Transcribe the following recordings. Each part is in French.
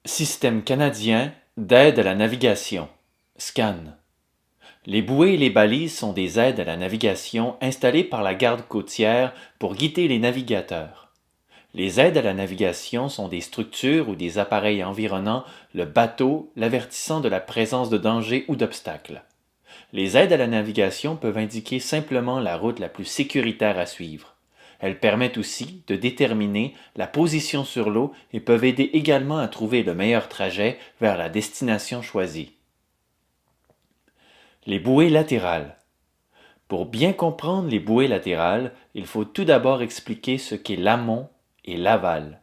Système canadien d'aide à la navigation, SCAN. Les bouées et les balises sont des aides à la navigation installées par la garde côtière pour guider les navigateurs. Les aides à la navigation sont des structures ou des appareils environnant le bateau l'avertissant de la présence de dangers ou d'obstacles. Les aides à la navigation peuvent indiquer simplement la route la plus sécuritaire à suivre. Elles permettent aussi de déterminer la position sur l'eau et peuvent aider également à trouver le meilleur trajet vers la destination choisie. Les bouées latérales. Pour bien comprendre les bouées latérales, il faut tout d'abord expliquer ce qu'est l'amont et l'aval.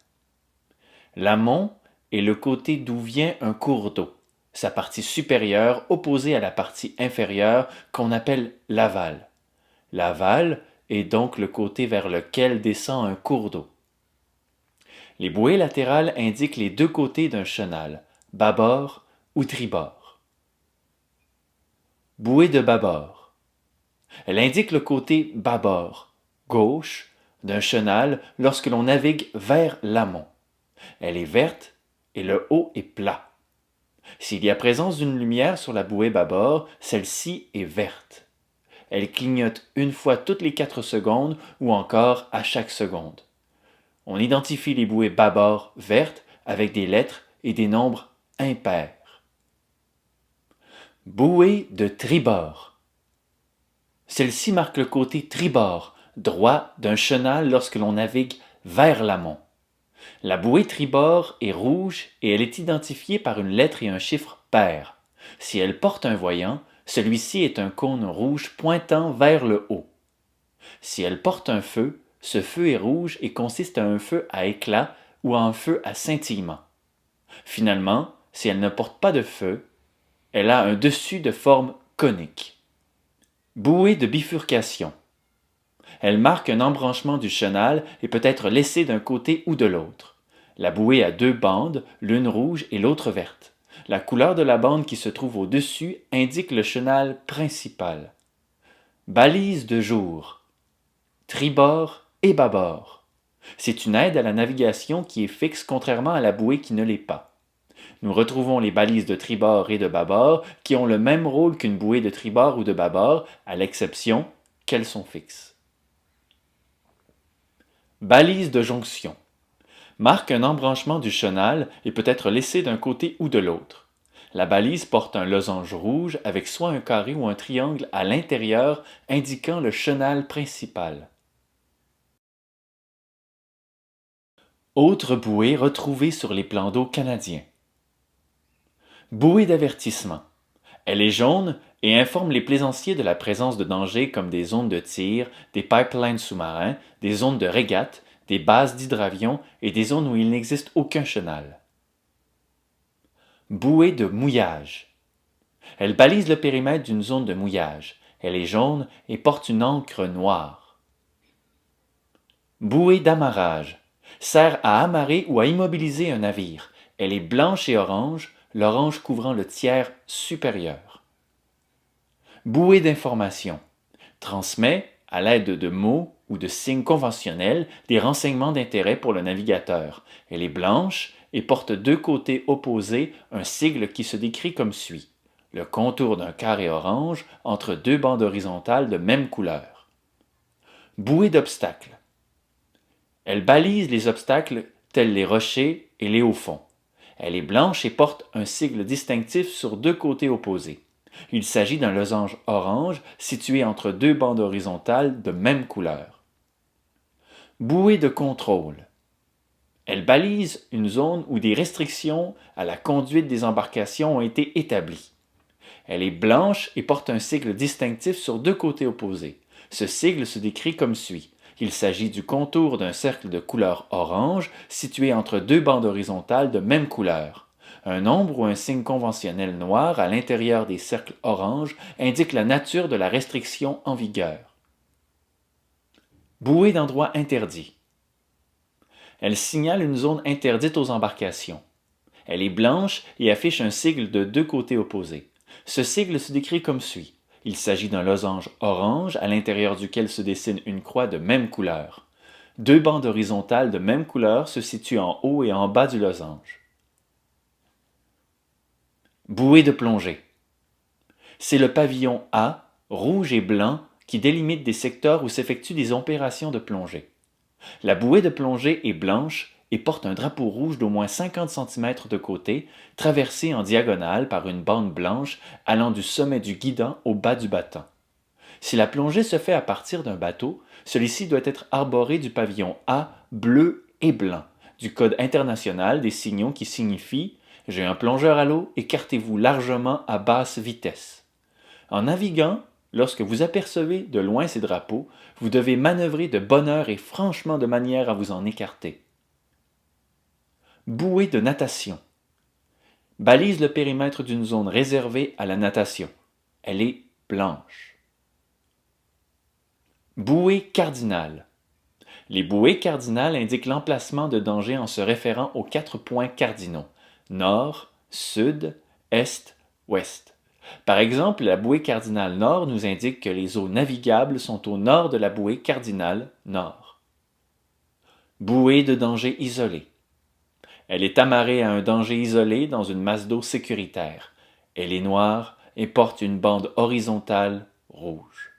L'amont est le côté d'où vient un cours d'eau, sa partie supérieure opposée à la partie inférieure qu'on appelle l'aval. L'aval est donc le côté vers lequel descend un cours d'eau. Les bouées latérales indiquent les deux côtés d'un chenal, bâbord ou tribord. Bouée de bâbord. Elle indique le côté bâbord, gauche, d'un chenal lorsque l'on navigue vers l'amont. Elle est verte et le haut est plat. S'il y a présence d'une lumière sur la bouée bâbord, celle-ci est verte. Elle clignote une fois toutes les 4 secondes ou encore à chaque seconde. On identifie les bouées bâbord vertes avec des lettres et des nombres impairs. Bouée de tribord. Celle-ci marque le côté tribord, droit d'un chenal lorsque l'on navigue vers l'amont. La bouée tribord est rouge et elle est identifiée par une lettre et un chiffre pair. Si elle porte un voyant, celui-ci est un cône rouge pointant vers le haut. Si elle porte un feu, ce feu est rouge et consiste à un feu à éclat ou à un feu à scintillement. Finalement, si elle ne porte pas de feu, elle a un dessus de forme conique. Bouée de bifurcation. Elle marque un embranchement du chenal et peut être laissée d'un côté ou de l'autre. La bouée a deux bandes, l'une rouge et l'autre verte. La couleur de la bande qui se trouve au-dessus indique le chenal principal. Balise de jour. Tribord et bâbord. C'est une aide à la navigation qui est fixe contrairement à la bouée qui ne l'est pas. Nous retrouvons les balises de tribord et de bâbord qui ont le même rôle qu'une bouée de tribord ou de bâbord, à l'exception qu'elles sont fixes. Balise de jonction. Marque un embranchement du chenal et peut être laissée d'un côté ou de l'autre. La balise porte un losange rouge avec soit un carré ou un triangle à l'intérieur indiquant le chenal principal. Autre bouée retrouvée sur les plans d'eau canadiens. Bouée d'avertissement. Elle est jaune et informe les plaisanciers de la présence de dangers comme des zones de tir, des pipelines sous-marins, des zones de régate, des bases d'hydravions et des zones où il n'existe aucun chenal. Bouée de mouillage. Elle balise le périmètre d'une zone de mouillage. Elle est jaune et porte une ancre noire. Bouée d'amarrage. Sert à amarrer ou à immobiliser un navire. Elle est blanche et orange, l'orange couvrant le tiers supérieur. Bouée d'information. Transmet, à l'aide de mots ou de signes conventionnels, des renseignements d'intérêt pour le navigateur. Elle est blanche et porte deux côtés opposés un sigle qui se décrit comme suit. Le contour d'un carré orange entre deux bandes horizontales de même couleur. Bouée d'obstacles. Elle balise les obstacles tels les rochers et les hauts fonds. Elle est blanche et porte un sigle distinctif sur deux côtés opposés. Il s'agit d'un losange orange situé entre deux bandes horizontales de même couleur. Bouée de contrôle. Elle balise une zone où des restrictions à la conduite des embarcations ont été établies. Elle est blanche et porte un sigle distinctif sur deux côtés opposés. Ce sigle se décrit comme suit. Il s'agit du contour d'un cercle de couleur orange situé entre deux bandes horizontales de même couleur. Un nombre ou un signe conventionnel noir à l'intérieur des cercles orange indique la nature de la restriction en vigueur. Bouée d'endroit interdit. Elle signale une zone interdite aux embarcations. Elle est blanche et affiche un sigle de deux côtés opposés. Ce sigle se décrit comme suit. Il s'agit d'un losange orange à l'intérieur duquel se dessine une croix de même couleur. Deux bandes horizontales de même couleur se situent en haut et en bas du losange. Bouée de plongée. C'est le pavillon A, rouge et blanc, qui délimite des secteurs où s'effectuent des opérations de plongée. La bouée de plongée est blanche et porte un drapeau rouge d'au moins 50 cm de côté, traversé en diagonale par une bande blanche allant du sommet du guidant au bas du battant. Si la plongée se fait à partir d'un bateau, celui-ci doit être arboré du pavillon A bleu et blanc, du Code international des signaux qui signifie « J'ai un plongeur à l'eau, écartez-vous largement à basse vitesse ». En naviguant, lorsque vous apercevez de loin ces drapeaux, vous devez manœuvrer de bonne heure et franchement de manière à vous en écarter. Bouée de natation. Balise le périmètre d'une zone réservée à la natation. Elle est blanche. Bouée cardinale. Les bouées cardinales indiquent l'emplacement de danger en se référant aux 4 points cardinaux: nord, sud, est, ouest. Par exemple, la bouée cardinale nord nous indique que les eaux navigables sont au nord de la bouée cardinale nord. Bouée de danger isolée. Elle est amarrée à un danger isolé dans une masse d'eau sécuritaire. Elle est noire et porte une bande horizontale rouge.